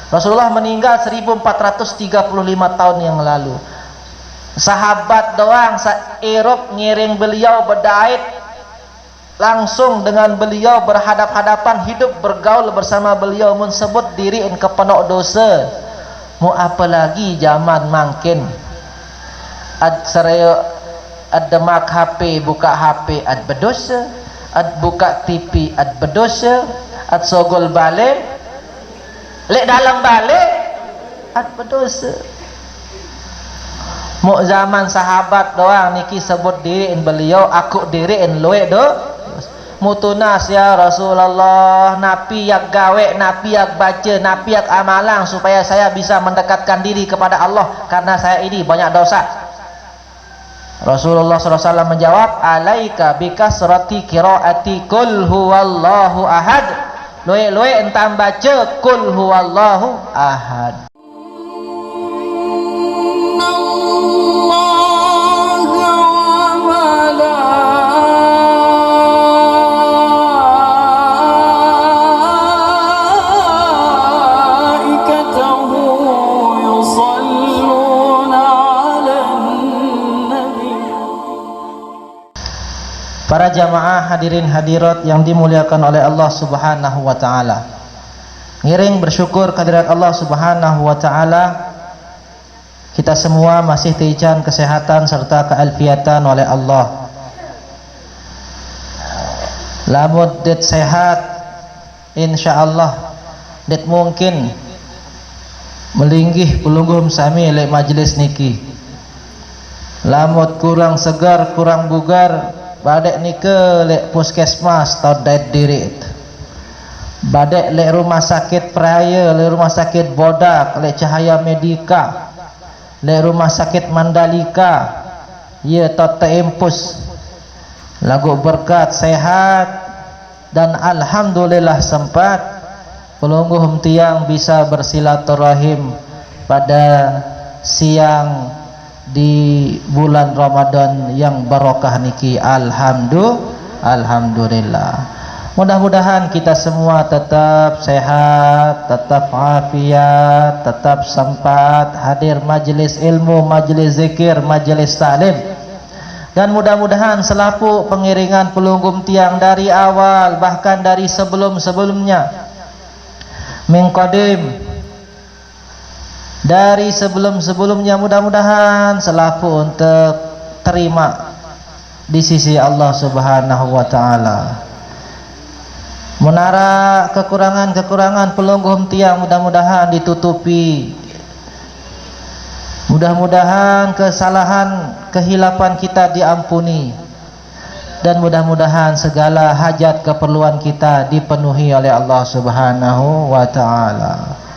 Rasulullah meninggal 1435 tahun yang lalu. Sahabat doang Eropa ngiring beliau, berdait langsung dengan beliau, berhadap-hadapan, hidup bergaul bersama beliau, menyebut diri in kepenok dosa. Mau apa lagi zaman makin ad seraya ad demak HP, buka HP ad berdosa, ad buka TV ad berdosa, ad sogol balik lek dalam balik ad berdosa. Mau zaman sahabat doang niki sebut diri in beliau, aku diri in luwe do mutunas ya Rasulullah, napi yak gawe, napi yak baca, napi yak amalang supaya saya bisa mendekatkan diri kepada Allah karena saya ini banyak dosa. Rasulullah SAW menjawab, alaika bikasrati qiraati kul huwallahu ahad. Luwe entam baca kul huwallahu ahad. Para jamaah hadirin hadirat yang dimuliakan oleh Allah Subhanahu wa taala. Ngiring bersyukur kehadirat Allah Subhanahu wa taala, kita semua masih diijan kesehatan serta kealfiatan oleh Allah. Lamun det sehat insyaallah det mungkin melinggih pelunggum sami le majlis niki. Lamun kurang segar, kurang bugar, badek nike lek puskesmas atau diet dirit, badek lek rumah sakit Praya, lek rumah sakit Bodak, lek Cahaya Medika, lek rumah sakit Mandalika, ya tota impus lagu berkat sehat dan alhamdulillah sempat pelungguh tiang bisa bersilaturahim pada siang di bulan Ramadan yang barokah niki. Alhamdulillah. Mudah-mudahan kita semua tetap sehat, tetap afiat, tetap sempat hadir majelis ilmu, majelis zikir, majelis taklim. Dan mudah-mudahan selaku pengiringan pelunggum tiang dari awal bahkan dari sebelum-sebelumnya min qadim, dari sebelum-sebelumnya, mudah-mudahan selaku untuk terima di sisi Allah Subhanahu wa taala. Menara kekurangan-kekurangan pelungguh tiang mudah-mudahan ditutupi. Mudah-mudahan kesalahan, kehilapan kita diampuni. Dan mudah-mudahan segala hajat keperluan kita dipenuhi oleh Allah Subhanahu wa taala.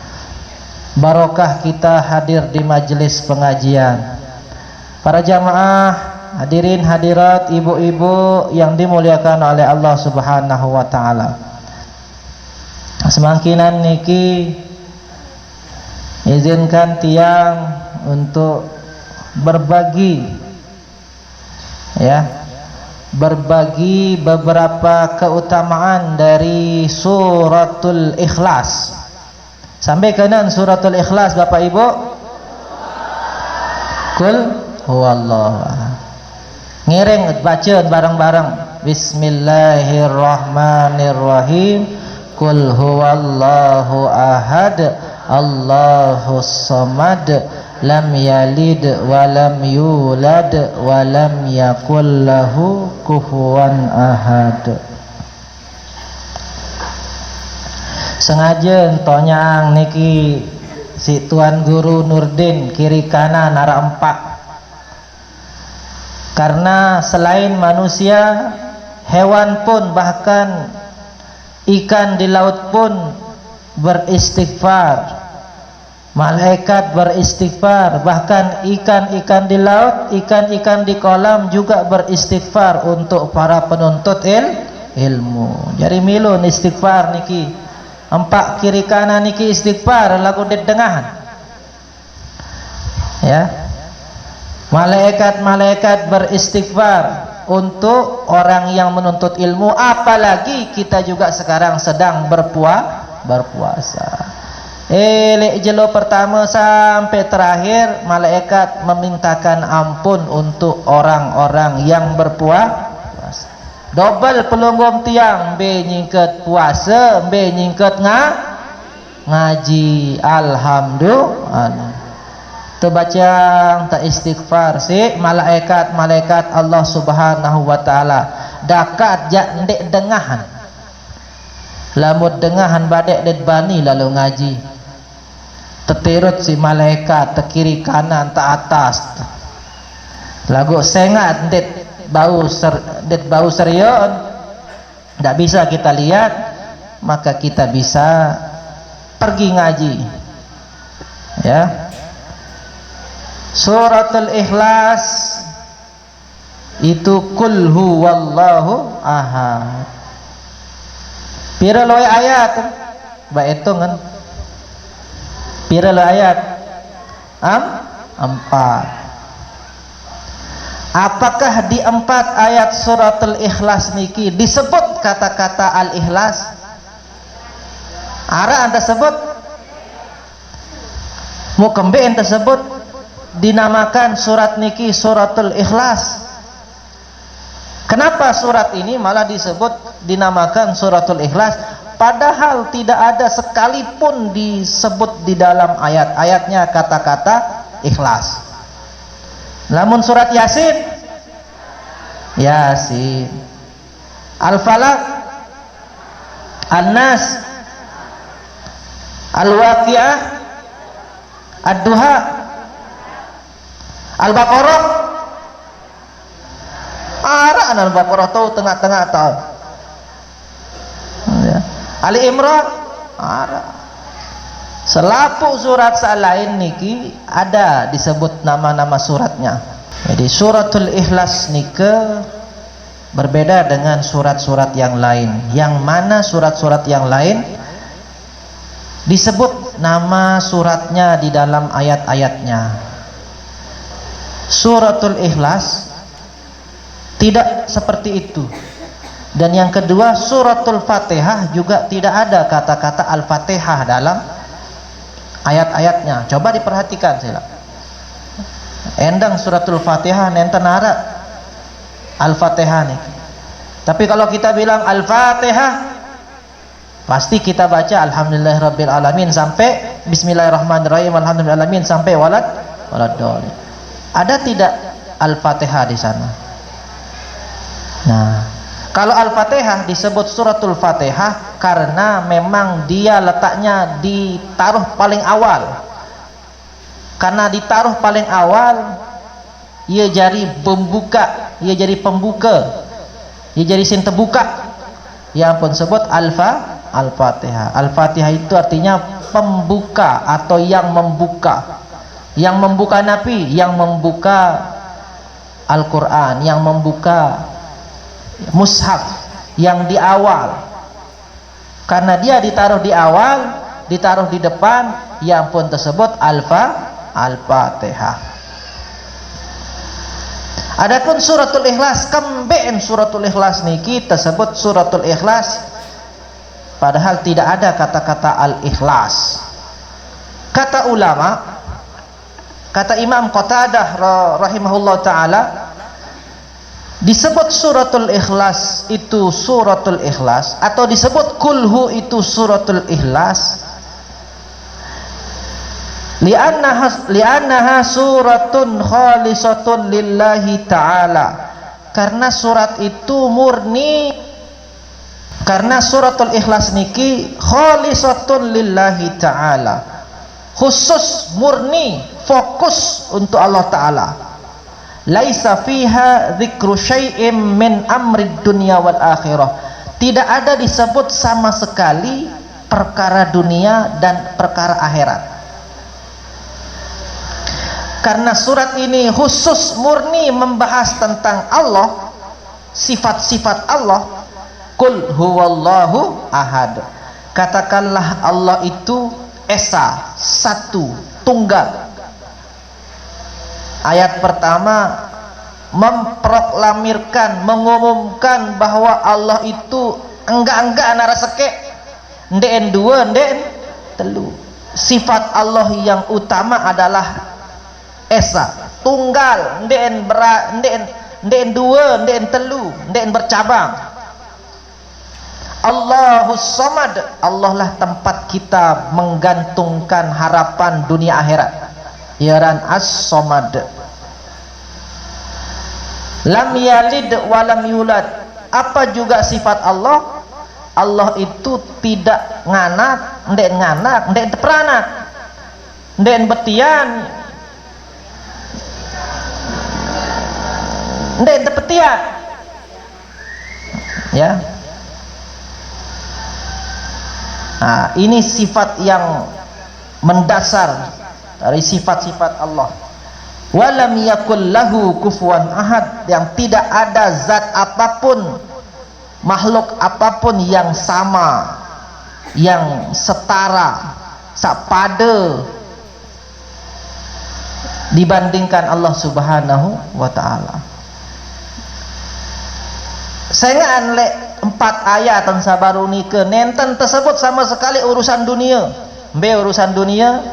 Barokah kita hadir di majelis pengajian. Para jamaah hadirin hadirat, ibu-ibu yang dimuliakan oleh Allah Subhanahu wa taala. Semangkinan niki izinkan tiang untuk berbagi berbagi beberapa keutamaan dari suratul Ikhlas. Sampai kanan suratul Ikhlas Bapak Ibu. Kul huwallahu ahad. Ngiring baca bareng-bareng. Bismillahirrahmanirrahim. Kul huwallahu ahad. Allahus samad. Lam yalid wa lam yulad wa lam yakul lahu kufuwan ahad. Sengaja entonyang niki si Tuan Guru Nurdin kiri kanan arah empat, karena selain manusia, hewan pun bahkan ikan di laut pun beristighfar, malaikat beristighfar, bahkan ikan-ikan di laut, ikan-ikan di kolam juga beristighfar untuk para penuntut ilmu. Jadi milun istighfar niki empat kiri kanan niki istighfar lagu dengahan ya. Malaikat beristighfar untuk orang yang menuntut ilmu, apalagi kita juga sekarang sedang berpuasa. Lek jelo pertama sampai terakhir malaikat memintakan ampun untuk orang-orang yang berpuasa. Double pelonggom tiang, be nyingket puasa, be nyingket ngaji. Alhamdulillah. Terbaca tak istighfar si malaikat Allah Subhanahu wa taala dakat jak ndek dengahan. Lamut dengahan badek det bani lalu ngaji. Tetirut si malaikat te kiri kanan te atas. Lagu sengat det bau serion. Tidak bisa kita lihat, maka kita bisa pergi ngaji. Ya. Suratul Ikhlas itu kul huwallahu ahad. Pira loe ayat? Ba hitung kan. Pira loe ayat? 4. Apakah di 4 ayat suratul Ikhlas niki disebut kata-kata al-ikhlas? Ara anda sebut? Mau kembe anda sebut? Dinamakan surat niki suratul Ikhlas. Kenapa surat ini malah dinamakan suratul Ikhlas, padahal tidak ada sekalipun disebut di dalam ayat-ayatnya kata-kata ikhlas. Namun surat Yasin, Al-Falaq, An-Nas, Al-Waqiah, Ad-Duha, Al-Baqarah. Araan Al-Baqarah tahu tengah-tengah tahu. Ya. Ali Imran ara. Selapu surat lain niki ada disebut nama-nama suratnya. Jadi suratul Ikhlas nike berbeda dengan surat-surat yang lain. Yang mana surat-surat yang lain disebut nama suratnya di dalam ayat-ayatnya. Suratul Ikhlas tidak seperti itu. Dan yang kedua, suratul Fatihah juga tidak ada kata-kata Al-Fatihah dalam ayat-ayatnya. Coba diperhatikan sila. Endang suratul Fatihah nenten ara Al-Fatihah nih. Tapi kalau kita bilang Al-Fatihah, pasti kita baca Alhamdulillahirabbil alamin sampai Bismillahirrahmanirrahim, Alhamdulillahirabbil alamin sampai waladhdallin. Ada tidak Al-Fatihah di sana? Nah, kalau Al-Fatihah disebut suratul Fatihah karena memang dia letaknya ditaruh paling awal. Karena ditaruh paling awal, ia jadi pembuka, ia jadi pembuka, ia jadi sin terbuka. Yang pun sebut Al-Fatihah. Al-Fatihah itu artinya pembuka atau yang membuka. Yang membuka Nabi, yang membuka Al-Quran, yang membuka mushaf, yang di awal. Karena dia ditaruh di awal, ditaruh di depan, yang pun tersebut Al-Fatihah. Adapun suratul Ikhlas, kembeen suratul Ikhlas niki tersebut suratul Ikhlas, padahal tidak ada kata-kata Al-Ikhlas. Kata ulama, kata Imam Qatadah rahimahullah ta'ala, disebut suratul Ikhlas itu suratul Ikhlas, atau disebut kulhu itu suratul Ikhlas, li'annaha suratun khalisatun lillahi ta'ala, karena surat itu murni, karena suratul Ikhlas niki khalisatun lillahi ta'ala, khusus, murni, fokus untuk Allah Ta'ala. Laisa fiha dzikru syai'im min amrid dunya wal akhirah. Tidak ada disebut sama sekali perkara dunia dan perkara akhirat. Karena surat ini khusus murni membahas tentang Allah, sifat-sifat Allah. Qul huwallahu ahad. Katakanlah Allah itu esa, satu, tunggal. Ayat pertama memproklamirkan, mengumumkan bahwa Allah itu enggak nara seke, ndeen dua, ndeen telu. sifat Allah yang utama adalah esa, tunggal, ndek dua, ndek telu, ndek bercabang. Allahus Samad, Allah lah tempat kita menggantungkan harapan dunia akhirat. Yaran As-Samad. Lam yalid wa lam yulad. Apa juga sifat Allah? Allah itu tidak nganak, ndek peranak, ndek betian, ndek petian. Ya. Nah, ini sifat yang mendasar dari sifat-sifat Allah. Walam yakul lahu kufuwan ahad, yang tidak ada zat apapun, makhluk apapun yang sama, yang setara, sepada dibandingkan Allah Subhanahu wa taala. Saya lek 4 ayat yang sabaru nike nenten tersebut sama sekali urusan dunia. Urusan dunia,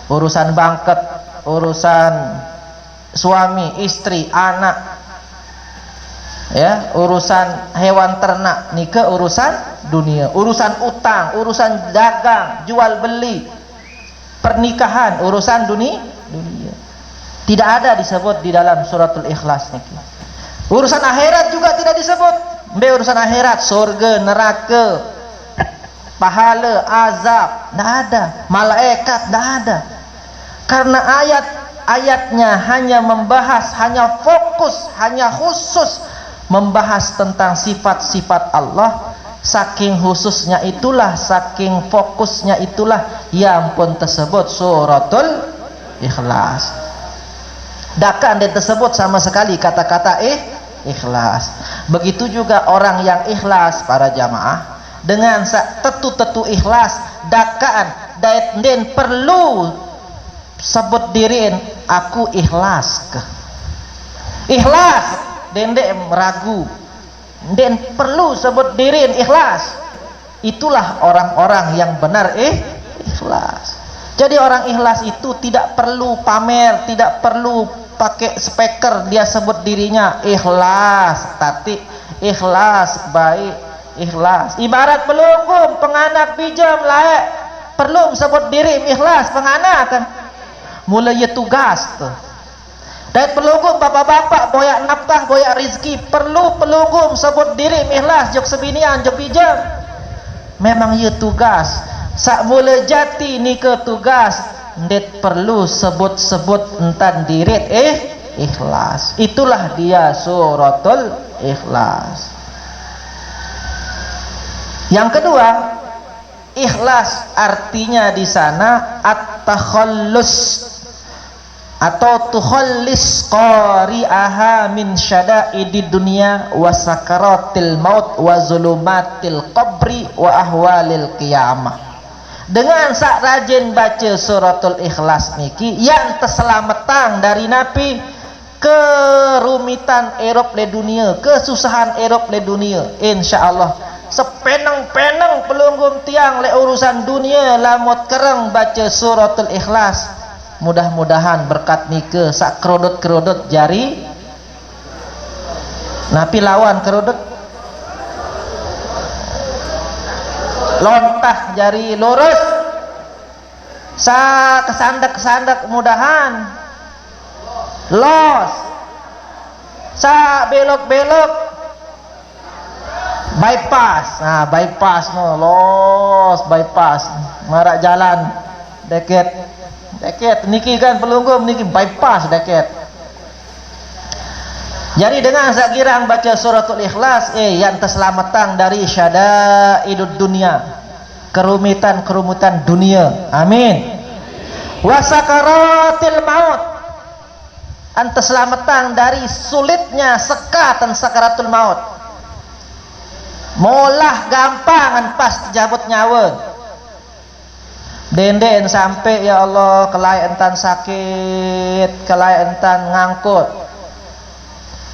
urusan bangket, urusan suami, istri, anak, ya, urusan hewan ternak, nike urusan dunia, urusan utang, urusan dagang, jual beli, pernikahan, urusan dunia. Tidak ada disebut di dalam suratul Ikhlas niki. Urusan akhirat juga tidak disebut. Urusan akhirat, surga, neraka, pahala, azab, tidak ada. Malaikat, tidak ada. Karena ayatnya hanya membahas, hanya fokus, hanya khusus membahas tentang sifat-sifat Allah. Saking khususnya itulah, saking fokusnya itulah yang pun tersebut suratul Ikhlas. Dakan dia tersebut sama sekali kata-kata ikhlas. Begitu juga orang yang ikhlas, para jamaah, dengan tetu ikhlas, dakaan dan perlu sebut diriin aku ikhlas ke. Ikhlas dan ragu. Dan perlu sebut diriin ikhlas. Itulah orang-orang yang benar ikhlas. Jadi orang ikhlas itu tidak perlu pamer, tidak perlu pakai speaker dia sebut dirinya ikhlas, tapi ikhlas baik, ikhlas. Ibarat pelunggung penganak bijam layak, perlu sebut diri ikhlas penganak kan. Mulai tugas tu. Dan pelunggung bapak-bapak boyak nafkah, boyak rizki, perlu pelunggung sebut diri ikhlas jok sebinian jok bijam. Memang ia tugas. Sak mula jati ni ke tugas, ndet perlu sebut-sebut entan dirit ikhlas. Itulah dia suratul Ikhlas. Yang kedua, ikhlas artinya di sana at-takhallus atau tukhallis qari'aha min syada'idid dunya wa sakaratil maut wa zulumatil qabri wa ahwalil qiyamah. Dengan sak rajin baca suratul Ikhlas niki yang terselamatan dari napi kerumitan erop le dunia, kesusahan erop le dunia, insyaallah sepenang-penang pelunggum tiang le urusan dunia lamut kereng baca suratul Ikhlas. Mudah-mudahan berkat nike sak kerodot-kerodot jari napi lawan kerodot lontah jari lurus, sa kesandak mudahan los, sa belok bypass. Nah, bypass no los, bypass marak jalan deket niki kan pelunggum niki bypass deket. Jadi dengan sakirang baca suratul Ikhlas yang terselamatan dari syada'idud dunia, kerumitan dunia. Amin. Wa sakaratil maut, terselamatan dari sulitnya sekatan sakaratul maut. Molah gampang pas jabut nyawa. Den sampai ya Allah kelai entan sakit, kelai entan ngangkut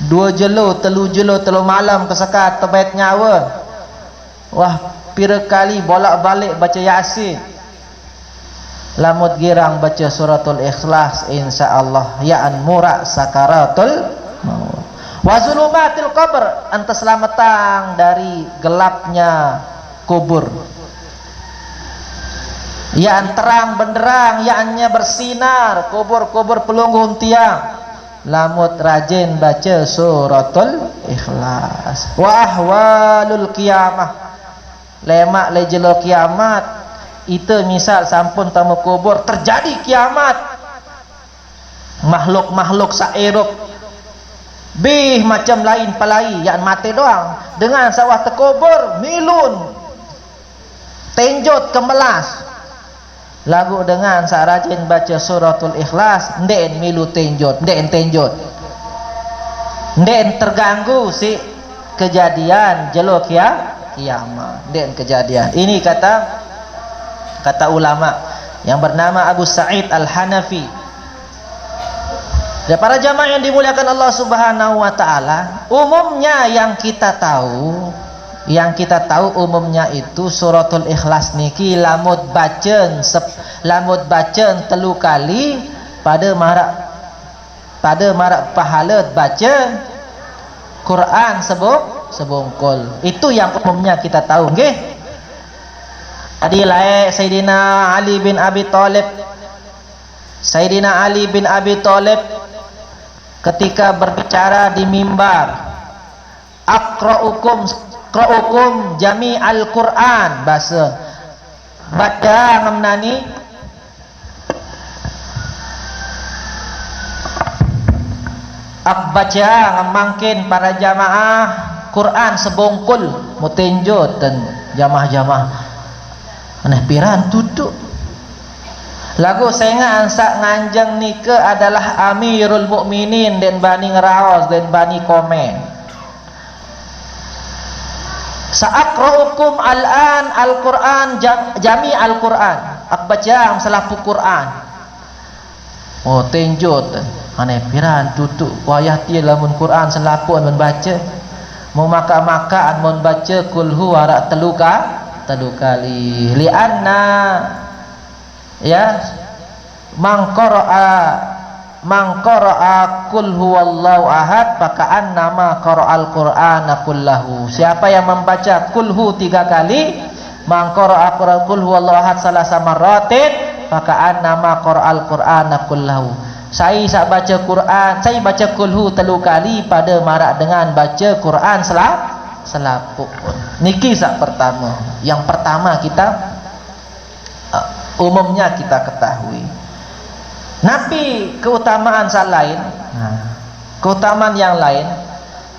2 jelo, 3 jelo, 3 malam kesekat terbaik nyawa. Wah, pira kali bolak-balik baca Yasin. lamut girang baca suratul ikhlas insyaallah ya'an mura sakaratul maut. Wa zulumatil qabr, anta selamatang dari gelapnya kubur. Ya'an terang benderang, ya'annya bersinar kubur-kubur pelunggung tiang. Lamut rajin baca suratul ikhlas. Wa ahwalul qiyamah, lemak lejelo kiamat. Itu misal sampun tamu kubur terjadi kiamat, makhluk-makhluk saerup bih macam lain palai yang mati doang dengan sawah tekubur milun tenjot kemelas lagu dengan sarajin baca suratul ikhlas ndek milu tenjot ndek terganggu si kejadian jelo kiamat ndek kejadian. Ini kata ulama yang bernama Abu Sa'id Al-Hanafi. Ya, para jamaah yang dimuliakan Allah Subhanahu wa taala, umumnya yang kita tahu umumnya itu suratul ikhlas niki lamut bacen telu kali pada marak pahala bacen Quran sebungkul. Itu yang umumnya kita tahu, nggih. Tadi lae Sayyidina Ali bin Abi Thalib ketika berbicara di mimbar, aqra'ukum jami al-Quran, baca ngamnani baca ngamangkin para jamaah Quran sebungkul mutenjot dan jamaah aneh piran duduk lagu saya ansak nganjeng nike adalah Amirul Mukminin dan bani ngeraos dan bani komen. Sa'aqra'ukum al-an al-Quran jami al-Quran, akbaca selapu Quran. Oh tenjot aneh piran duduk wayah dia lamun Quran selapu an membaca mau maka an baca kulhu warak telu kali lianna ya mangqara'a kul huwallahu ahad paka'an nama qara'al qur'ana kullahu. Siapa yang membaca kulhu 3 kali, mangqara'a kul huwallahu ahad salasa marratin paka'an nama qara'al qur'ana kullahu. Saya baca Quran, saya baca kulhu 3 kali pada marak dengan baca Quran selaput. Niki sak pertama. Yang pertama kita umumnya kita ketahui. Nabi keutamaan lain, keutamaan yang lain.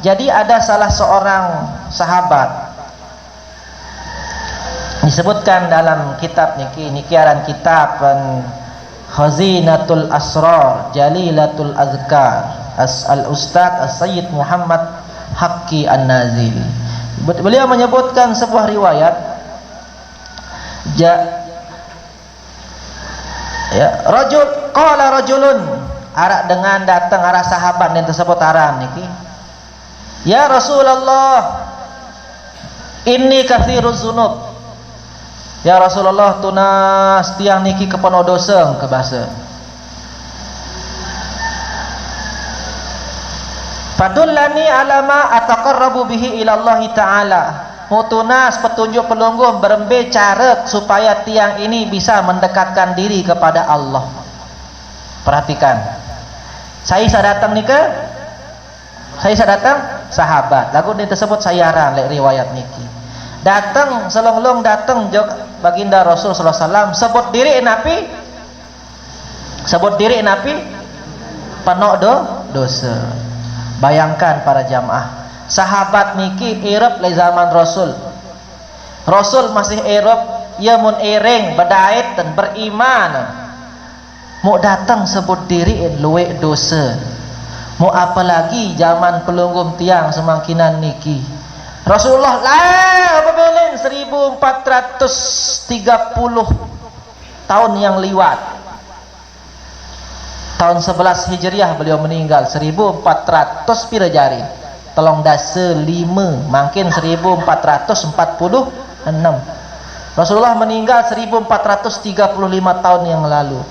Jadi ada salah seorang sahabat disebutkan dalam kitab niki aran kitab Khazinatul Asrar Jalilatul Azkar Al-Ustadz As-Sayyid Muhammad Haqqi An-Nazili. Beliau menyebutkan sebuah riwayat rajulun arak dengan datang arah sahabat yang tersebut aran niki, ya Rasulullah inni katsiruz zunub, ya Rasulullah tunas tiang niki kepenuh dosa ke bahasa fadullani alama ataqarrabu bihi ila Allah taala, mutunas petunjuk pelungguh berembe cara supaya tiang ini bisa mendekatkan diri kepada Allah. Perhatikan, saya datang nikah, sahabat lagu ini tersebut sayaran lek riwayat niki datang selong-long datang jog baginda Rasul sallallahu alaihi wasallam sebut diri napi penuh dosa. Bayangkan para jamaah, sahabat niki irep le zaman Rasul masih irep, ia mun ereng berdait dan beriman, mau datang sebut diri luwe dosa, mau apalagi zaman pelunggum tiang semangkinan niki. Rasulullah lah apabila 1430 tahun yang liwat, tahun 11 Hijriah beliau meninggal, 1400 pira jari tolong dasa 5 makin 1446. Rasulullah meninggal 1435 tahun yang lalu.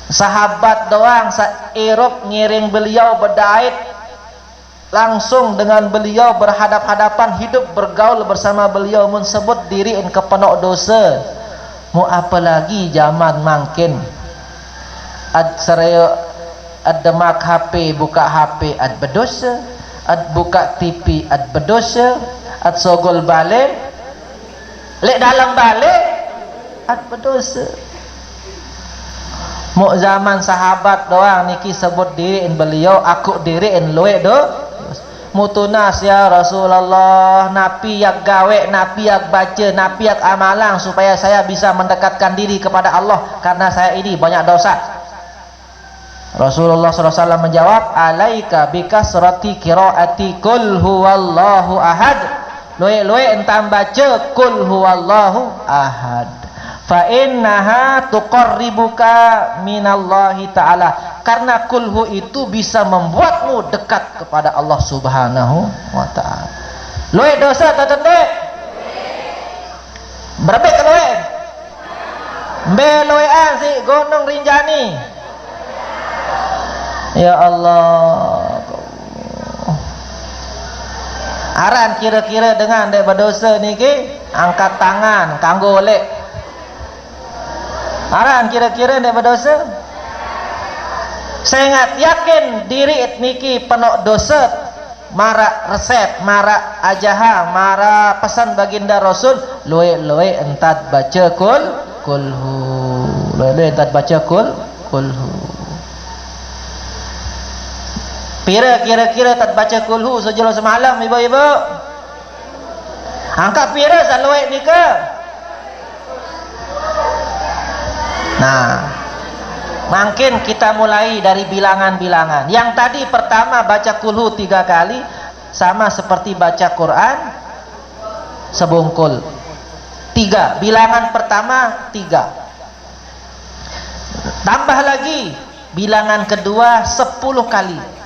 Sahabat doang Eropa ngiring beliau, berdait langsung dengan beliau, berhadap-hadapan, hidup bergaul bersama beliau, menyebut diri ke penuh dosa. Mau apa lagi zaman makin ad seraya ad demak HP, buka HP ad berdosa, ad buka TV ad berdosa, ad sogol balik lek dalam balik ad berdosa. Mau zaman sahabat doang niki sebut diri beliau, aku diri luwe do mutunas ya Rasulullah, napi yang gawe, napi yang baca, napi yang amalan supaya saya bisa mendekatkan diri kepada Allah karena saya ini banyak dosa. Rasulullah SAW menjawab, alaika bikasrati qiraati kul huwallahu ahad. Luwe entam baca kul huwallahu ahad, fa innaha tuqarribuka minallahi ta'ala, karena kulhu itu bisa membuatmu dekat kepada Allah Subhanahu wa ta'ala. Luwe dosa tak tendek berbek ke luwe mbe luwean si gunung Rinjani. Ya Allah, aran kira-kira dengan dek berdosa niki angkat tangan kanggo lek. Aran kira-kira dek berdosa. Saya yakin diri niki penuh dosa. Mara resep, mara ajaha, mara pesan baginda Rasul, loe entat baca kulhu, loe entat baca kulhu. Kira-kira tak baca kulhu sejauh semalam ibu-ibu. Angkat pira salawat ni ke? Nah, mungkin kita mulai dari bilangan-bilangan. Yang tadi pertama baca kulhu 3 kali, sama seperti baca Quran sebungkul. 3, bilangan pertama 3. Tambah lagi bilangan kedua 10 kali.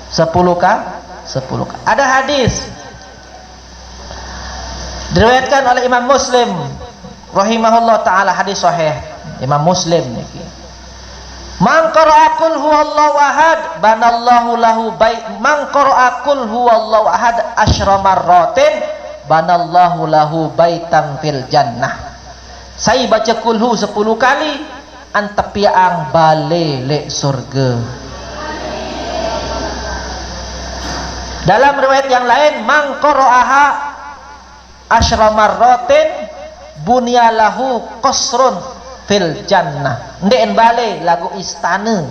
10 kali. Ada hadis diriwayatkan oleh Imam Muslim rahimahullah taala, hadis sahih Imam Muslim niki. Man qara'a qul huwallahu ahad banallahu lahu bait, man qara'a qul huwallahu ahad asyra marratin banallahu lahu baitan fil jannah. Saya baca kulhu 10 kali antepiang bale lek surga. Dalam riwayat yang lain, man qara'aha asyra marratin bunyalahu qasrun fil jannah. Ndek balik lagu istana.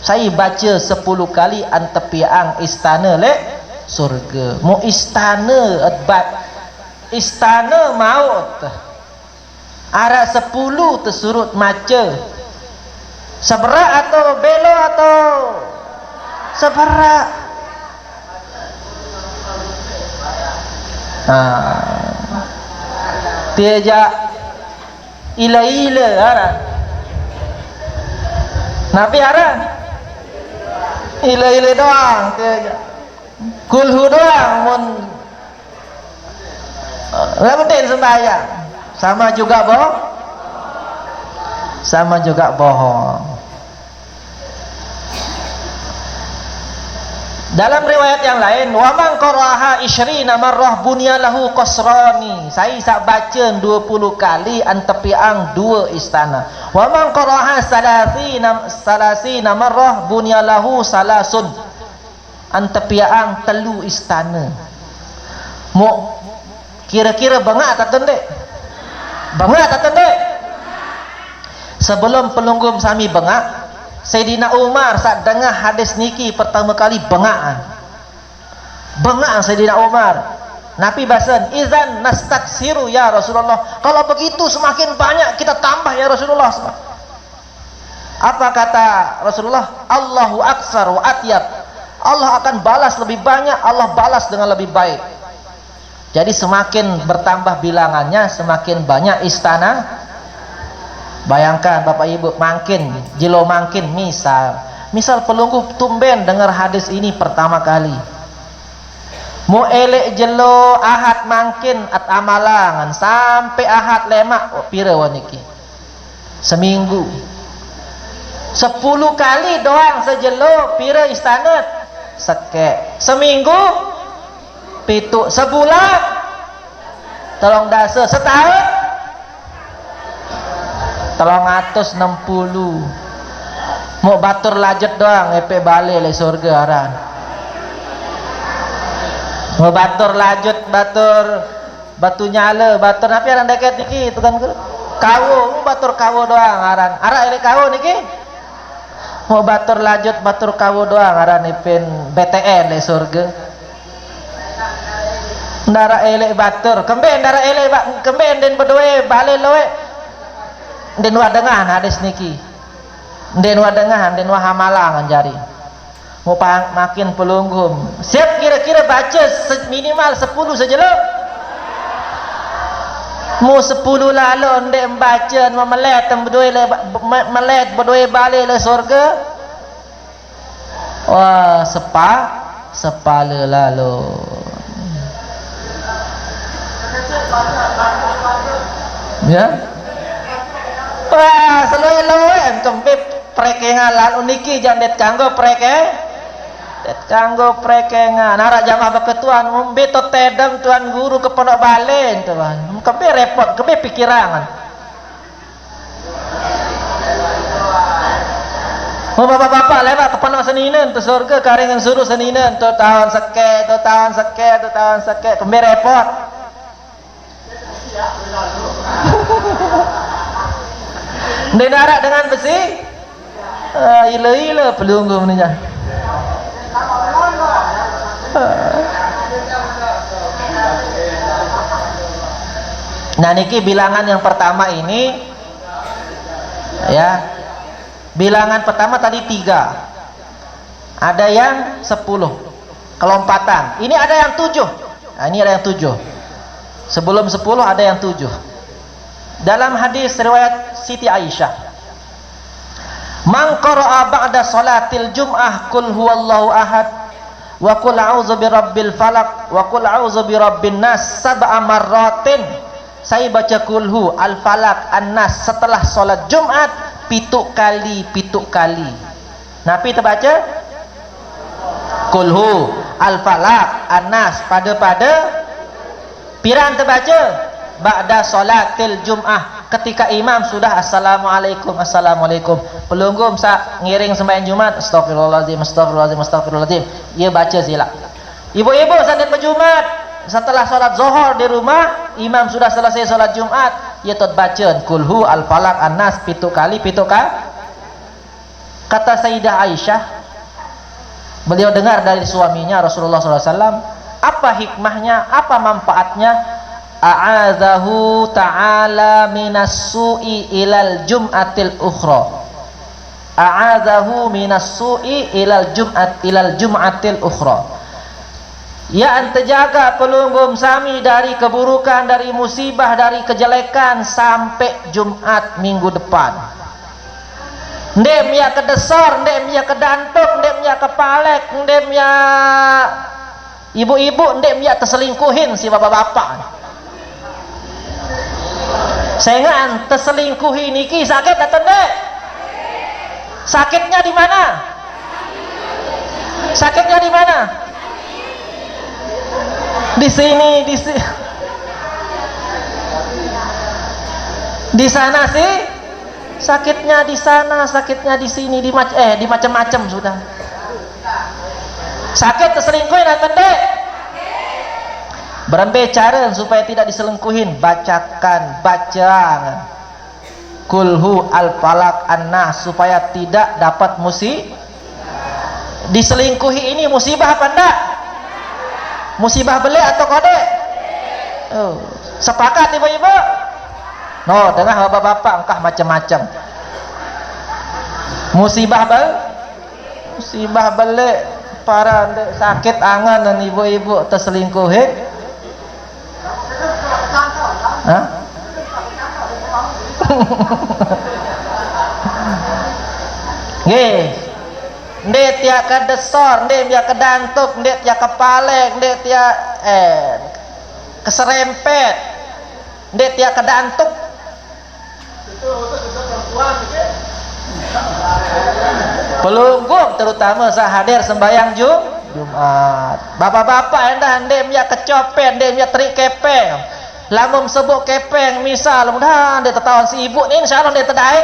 Saya baca 10 kali antepiang istana lek surga. Mu istana adbat, istana maut. Arak 10 tersurut maca. Seberak atau belo atau seberak. Tiajak ila-ila arah Nabi arah ila-ila doang, tiajak kulhu doang mun penting sembahyang sama juga bohong. Dalam riwayat yang lain, wa man qara'aha 20 marrah bunyalahu qasrani. Saya sak baca 20 kali antepiang 2 istana. Wa man qara'aha 30 marrah bunyalahu salasun. Antepiang 3 istana. Mu kira-kira bangak tak tendek? Bangak tak tendek? Sebelum pelunggum sami bangak, Sayyidina Umar saat dengar hadis niki pertama kali bengak Sayyidina Umar. Nabi bahasan izan nastaksiru ya Rasulullah, kalau begitu semakin banyak kita tambah ya Rasulullah. Apa kata Rasulullah? Allahu aksar wa atyab, Allah akan balas lebih banyak, Allah balas dengan lebih baik. Jadi semakin bertambah bilangannya semakin banyak istana. Bayangkan Bapak Ibu, makin jilo makin misal pelungguh tumben dengar hadis ini pertama kali. mu elek jelo ahad mangkin at amalangan sampai ahad lemak pira waniki seminggu 10 kali doang sejelo pira istana sekek seminggu pitu sebulan tolong dasa setahun 360 mau batur lajet doang epe balik le surga aran mau batur lajut batur batu nyala batur apa yang deket niki itu kan kawo batur kawo doang aran ara ele kawo niki mau batur lajut batur kawo doang aran ipin BTN le surga ndara ele batur kemben ndara ele kemben den bedoe bale loe den wadengan hadis niki den wadengan den wahamalang jari mau makin pelunggum siap kira-kira baca minimal 10 saja lo mau 10 lalu ndek membaca memelet berdoa melet berdoa balik le surga wah sepala lalu ya wah selalu kembip prekengan lalu niki jangan kanggo kanggo prekengan narak jamaah beketuan beto tedang tuan guru ke pondok balen tuan kebe repot kebe pikiran mau bapak-bapak lewat ke pondok seninan tu surga karingan suruh seninan tu tahun seke kebe repot dia narak dengan besi ila pelunggum ni ya. Nah niki bilangan yang pertama ini ya, bilangan pertama tadi 3 ada yang 10 kelompatan, ini ada yang 7 nah, ini ada yang 7 sebelum 10 ada yang 7 dalam hadis riwayat Siti Aisyah man qara'a ba'da salatil jum'ah qul huwallahu ahad wa qul a'udzu birabbil falaq wa qul a'udzu birabbin nas sab'a marratin saya baca kulhu al-falaq an-nas setelah solat Jumat 7 kali Nabi terbaca kulhu al-falaq an-nas pada piran terbaca ba'da salatil jum'ah ketika imam sudah assalamualaikum pelunggum sak ngiring sembahyang Jumat astagfirullahaladzim ia baca sila ibu-ibu saat berjumat setelah sholat zuhur di rumah imam sudah selesai sholat Jumat ia tot baca kulhu al-falaq an-nas 7 kali kata Sayyidah Aisyah beliau dengar dari suaminya Rasulullah SAW apa hikmahnya apa manfaatnya a'adzahu ta'ala minas su'i ilal jum'atil ukhra a'adzahu minas su'i ilal jum'atil ukhra ya ante jaga pelunggum sami dari keburukan dari musibah dari kejelekan sampai Jumat minggu depan ndem ya kedesor ndem ya kedantuk ndem ya kepalek ndem ya ibu-ibu ndem ya terselingkuhin si bapak-bapak sengan terselingkuhi niki sakit atau enggak? Sakitnya di mana? Sakitnya di mana? Di sini, di sana sih. Sakitnya di sana, sakitnya di sini, di macam-macam sudah. Sakit terselingkuhi atau enggak? Berambil cara supaya tidak diselingkuhin baca kulhu al-falaq an-nas supaya tidak dapat diselingkuhi ini musibah apa enggak? Musibah belik atau kode? Sepakat ibu-ibu? No, dengar bapak-bapak engkah macam-macam musibah belik para sakit angan dan ibu-ibu terselingkuhi hah? ndek tia kedesor, ndek tia kedantuk, ndek tia kepalek, ndek tia keserempet, ndek tia kedantuk. Pelunggung terutama sahadir sembahyang Jumat. Bapak-bapak endah ndek tia kecopet, ndek tia terik kepeng. Lamun sebut kepeng misal mudah ndek tetahuan si ibu ni insyaallah ndek tedai.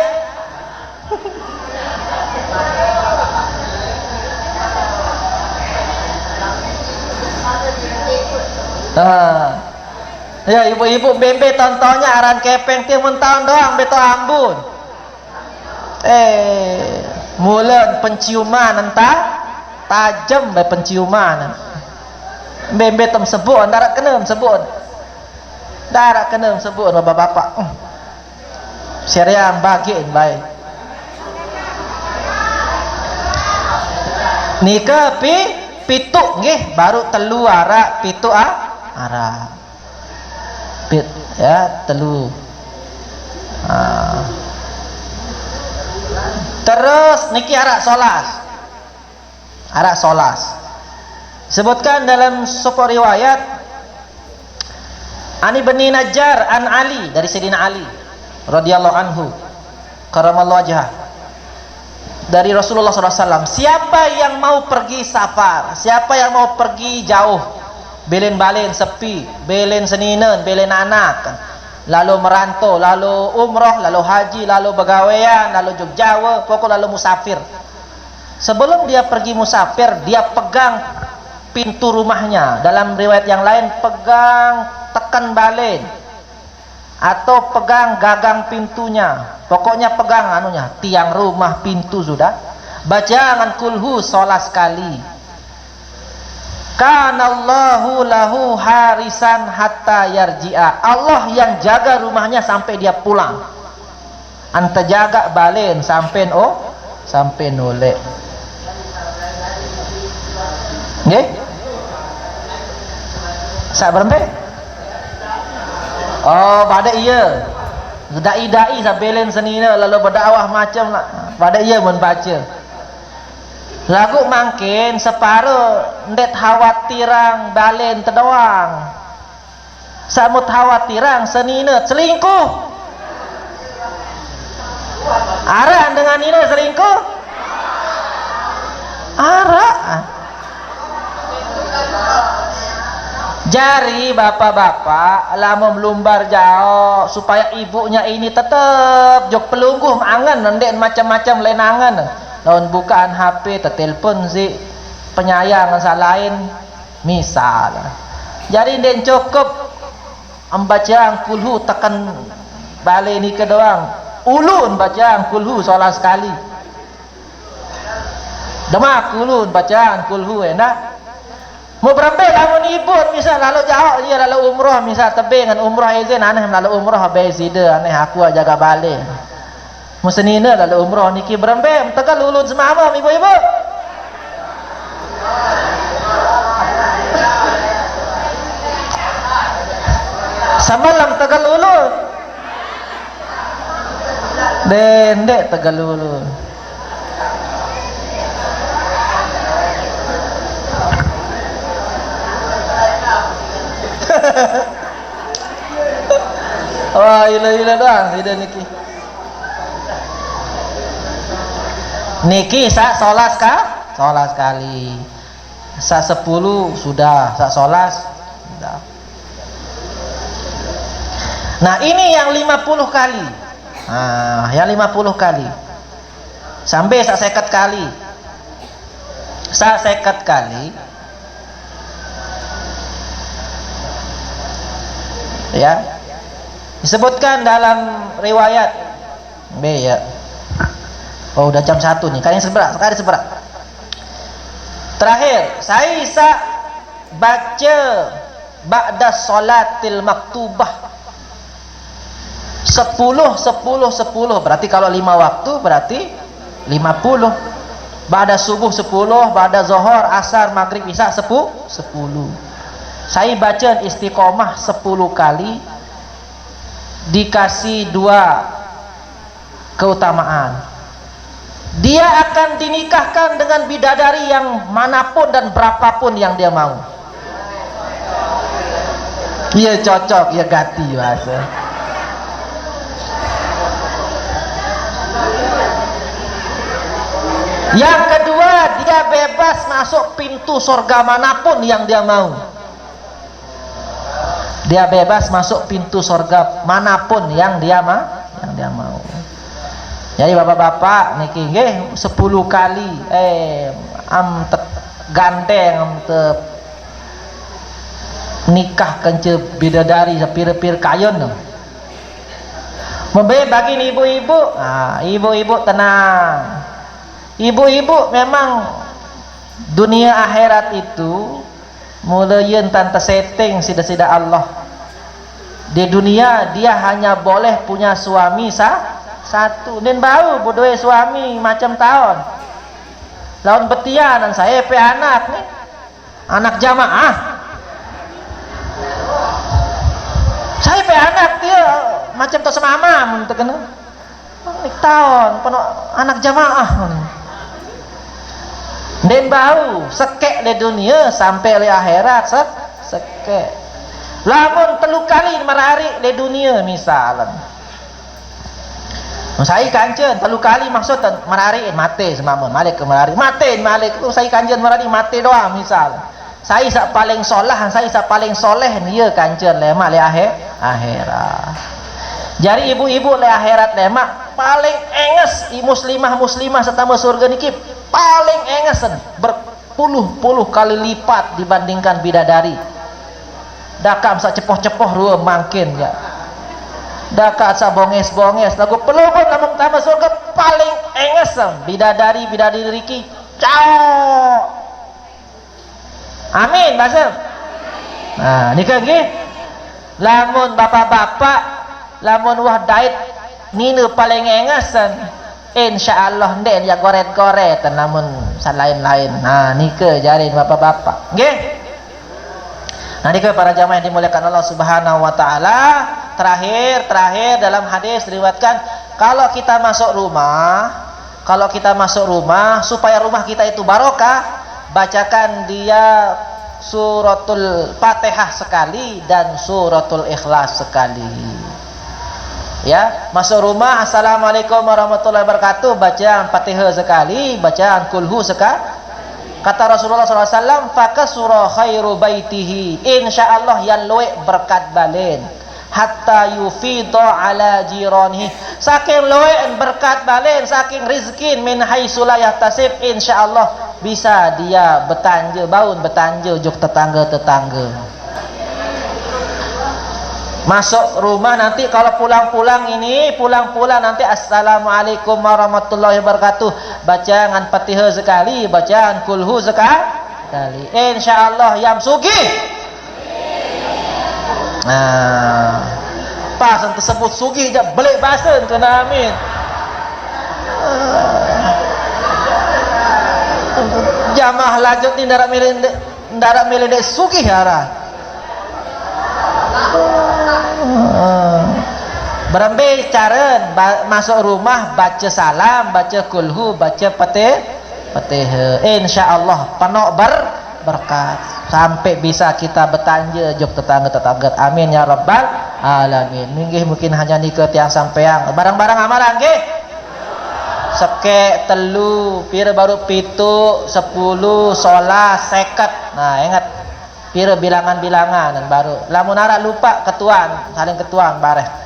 Ya ibu-ibu bembe tontonnya aran kepeng tiang mentahun doang beto ambun. Mulen penciuman entah tajam be penciuman. Bembe tem sebut darat kena sebut. Darat kena sebut bapak-bapak. Seriang bagian baik. Nika pituk nggih baru telu arak pituk arak. Ya telu. Terus niki arak solas. Arak solas. Sebutkan dalam sebuah riwayat Ani bin Najjar an Ali dari Sayyidina Ali radhiyallahu anhu karamallahu wajhah dari Rasulullah SAW. Siapa yang mau pergi safar, siapa yang mau pergi jauh, belen-balen sepi, belen seninen, belen anak, lalu merantau, lalu umroh, lalu haji, lalu begawean, lalu Jogjawa, pokok lalu musafir. Sebelum dia pergi musafir, dia pegang pintu rumahnya. Dalam riwayat yang lain pegang tekan balen atau pegang gagang pintunya. Pokoknya pegang anunya, tiang rumah, pintu sudah. Bacaan kulhu sholat sekali. Kanallahu lahu harisan hatta yarji'a. Allah yang jaga rumahnya sampai dia pulang. Anta jaga balen sampai nolek. Nggih? Sak berempe? Oh, pada iya. Dai-dai sabelen senina lalu berdakwah macam lah. Pada iya mun baca. Lagu mangkin separuh ndet khawatirang balen terdoang. Samut khawatirang senina selingkuh. Arah dengan ini selingkuh? Arah. Jari bapak-bapak lamun lumbar jauh supaya ibunya ini tetap jok pelungguh angan ndek macam-macam lain angan. Lawan bukaan HP telepon si penyayang lain misal. Jadi ndek cukup membacaan kulhu tekan balik ni ke doang. Ulun bacaan kulhu solat sekali. Demak ulun bacaan kulhu enak. Mau berapa lamun ibu misal lalu jauh dia lalu umrah misal tebing dengan umrah izin aneh lalu umrah bezida aneh aku jaga balik. Musenina lalu umrah niki berapa tegal ulun semama ibu-ibu. Samalam tegal ulun. Dendek tegal ulun. Wah, ila doang tidak niki. Niki sak solas solas sekali. Sak 10 sudah, sak solas sudah. Nah, ini yang 50 kali. Nah, yang 50 kali. Sampai sak 50 kali. Sak 50 kali. Ya. Disebutkan dalam riwayat B ya. Oh, udah jam 1 nih. Kalian seberat, sekali seberat. Terakhir, saya bisa baca ba'da sholatil maktubah 10 10 10. Berarti kalau 5 waktu berarti 50. Ba'da subuh 10, ba'da zuhur, asar, maghrib, isya 10. Saya baca istiqomah 10 kali. Dikasih 2 keutamaan. dia akan dinikahkan dengan bidadari yang manapun dan berapapun yang dia mau. Iya cocok, iya ganti bahasa. Yang kedua, dia bebas masuk pintu surga manapun yang dia mau. Dia bebas masuk pintu surga manapun yang dia mau. Jadi bapak-bapak niki nggih 10 kali am te gandeng am te nikah kence bidadari sapir-pir kayon no. Membe bagi ibu-ibu, ibu-ibu tenang. Ibu-ibu memang dunia akhirat itu mulayan tante setting sida-sida Allah. Di dunia dia hanya boleh punya suami satu, dan baru bodoh suami macam tahun lawan betian saya pe anak nih, anak jamaah saya pe anak dia macam tu semama untuk kena tahun penuh anak jamaah dan bau sekek di dunia sampai di akhirat sekek lamun telu kali merari di dunia misalnya saya kanjen telu kali maksud merari mati semamun malik ke merari mati malik saya kanjen merari mati doang misal saya sak paling solah saya sak paling soleh dia kanjen lemak le akhirat. Jadi ibu-ibu le akhirat lemak paling enges muslimah setama surga niki paling engesen berpuluh-puluh kali lipat dibandingkan bidadari. Dakam sak cepoh-cepoh rua mangkin ya. Dakat sa bonges-bonges lagu peluhun namun tambah surga paling engesem bidadari riki cao. Amin basem. Nah nikah nggih lamun bapak-bapak lamun wah dait ninu paling engesen insyaallah ndek ya goret-goret namun salain-lain. Nah nikah jari bapak-bapak nggih. Nah nikah para jamaah yang dimuliakan Allah Subhanahu wa taala, terakhir dalam hadis diriwayatkan kalau kita masuk rumah supaya rumah kita itu barokah, bacakan dia suratul Fatihah sekali dan suratul Ikhlas sekali. Ya, masuk rumah assalamualaikum warahmatullahi wabarakatuh, bacaan Fatihah sekali, bacaan kulhu sekali. Kata Rasulullah SAW, fakasura khairu baitihi, insyaallah yang luwe berkat balen hatta yufidu ala jiranihi, saking luwe berkat balen saking rizkin min haitsu la yahtasib, insyaallah bisa dia betanja juk tetangga-tetangga. Masuk rumah nanti kalau pulang-pulang nanti assalamualaikum warahmatullahi wabarakatuh, bacaan Fatihah sekali, bacaan kulhu sekali, insyaallah yang sugih. Nah pas tersebut sugih dah belik bahasa kena amin. Jamaah lanjut ni ndarak milih dek sugih arah. Berambil cara masuk rumah baca salam, baca kulhu, baca Fatihah, insyaallah penuh berkat sampai bisa kita bertanya jok tetangga-tetangga. Amin ya rabbal alamin. Mungkin hanya nikah tiang sampeang barang-barang amalan nggih. Sekek telu pira baru pitu 10 solah 50. Nah ingat pira bilangan-bilangan dan baru lamun ara lupa ketuan saling ketuan bareh.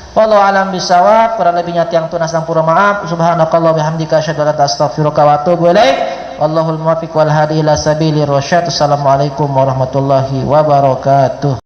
Wallahu alam bisawab, kurang lebihnya tiang tunas dan pura maaf. Subhanakallah bihamdika asyhadu an la ilaha illa anta astaghfiruka wa atubu ilaik. Wallahul muwaffiq wal hadi ila sabilir rasyad. Assalamualaikum warahmatullahi wabarakatuh.